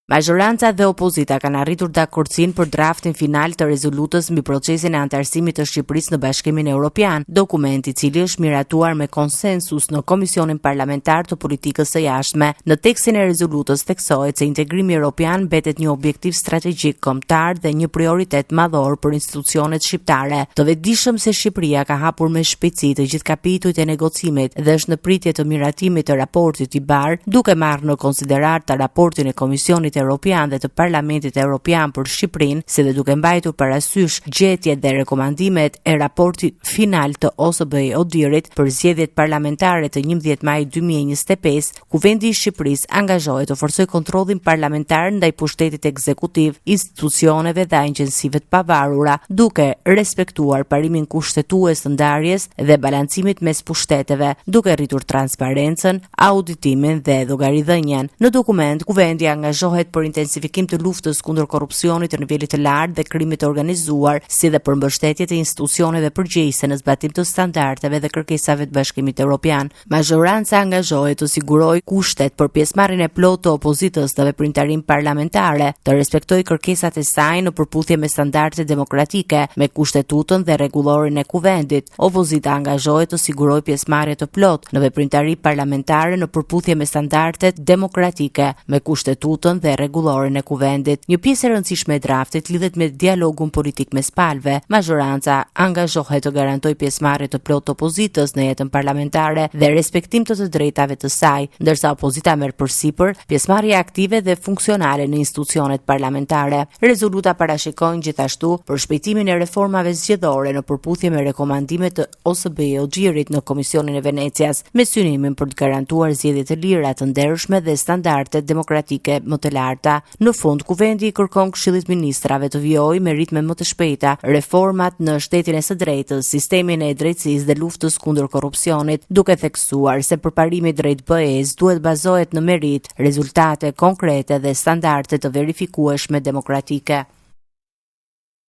Majoranca dhe opozita kanë arritur dakordsinë për draftin final të rezolutës mbi procesin e antarësimit të Shqipërisë në Bashkimin Evropian, dokumenti i cili është miratuar me konsensus në Komisionin Parlamentar të Politikës së Jashtme. Në tekstin e rezolutës theksohet se integrimi evropian mbetet një objektiv strategjik kombëtar dhe një prioritet madhor për institucionet shqiptare. Të vetëdijshëm se Shqipëria ka hapur me shpejtësi të gjithë kapitujt e negocimit dhe është në pritje të miratimit të raportit i bar, duke marrë në konsiderat raportin e Komisionit Evropian dhe të Parlamentit Evropian për Shqipërinë, si dhe duke mbajtur parasysh gjetjet dhe rekomandimet e raportit final të OSBE-ODIHR-it për zgjedhjet parlamentare të 11 maj 2025, Kuvendi i Shqipërisë angazhohet të forcojë kontrollin parlamentar ndaj pushtetit ekzekutiv, institucioneve dhe agjensive të pavarura, duke respektuar parimin kushtetues të ndarjes dhe balancimit mes pushteteve, duke rritur transparencën, auditimin dhe llogaridhënien. Në dokument, Kuvendi angazhohet për intensifikim të luftës kundër korrupsionit të nivelit të lartë dhe krimit të organizuar, si dhe për mbështetje të institucioneve përgjegjëse në zbatim të standardeve dhe kërkesave të Bashkimit Evropian. Majoranca angazhohet të sigurojë kushtet për pjesëmarrjen e plotë të opozitës në veprimtarinë parlamentare, të respektojë kërkesat e saj në përputhje me standardet demokratike, me kushtetutën dhe rregullorin e Kuvendit. Opozita angazhohet të sigurojë pjesëmarrje të plotë në veprimtari parlamentare në përputhje me standardet demokratike, me kushtetutën dhe rregullorin e Kuvendit. Një pjesë e rëndësishme e draftit lidhet me dialogun politik mes palëve. Majoranca angazhohet të garantojë pjesëmarrje të plotë të opozitës në jetën parlamentare dhe respektim të drejtave të saj, ndërsa opozita merr përsipër pjesëmarrje aktive dhe funksionale në institucionet parlamentare. Rezoluta parashikon gjithashtu përshpejtimin e reformave zgjedhore në përputhje me rekomandimet të OSBE-ODIHR-it në Komisionin e Venecias, me synimin për të garantuar zgjedhje të lira, të ndershme dhe standarde demokratike më të larta. Në fund, Kuvendi i kërkon Këshillit Ministrave të vijojë me ritme më të shpejta reformat në shtetin e së drejtës, sistemin e drejtësisë dhe luftës kundër korrupsionit, duke theksuar se përparimi drejt BE-s duhet bazohet në merit, rezultate konkrete dhe standarde të verifikueshme demokratike.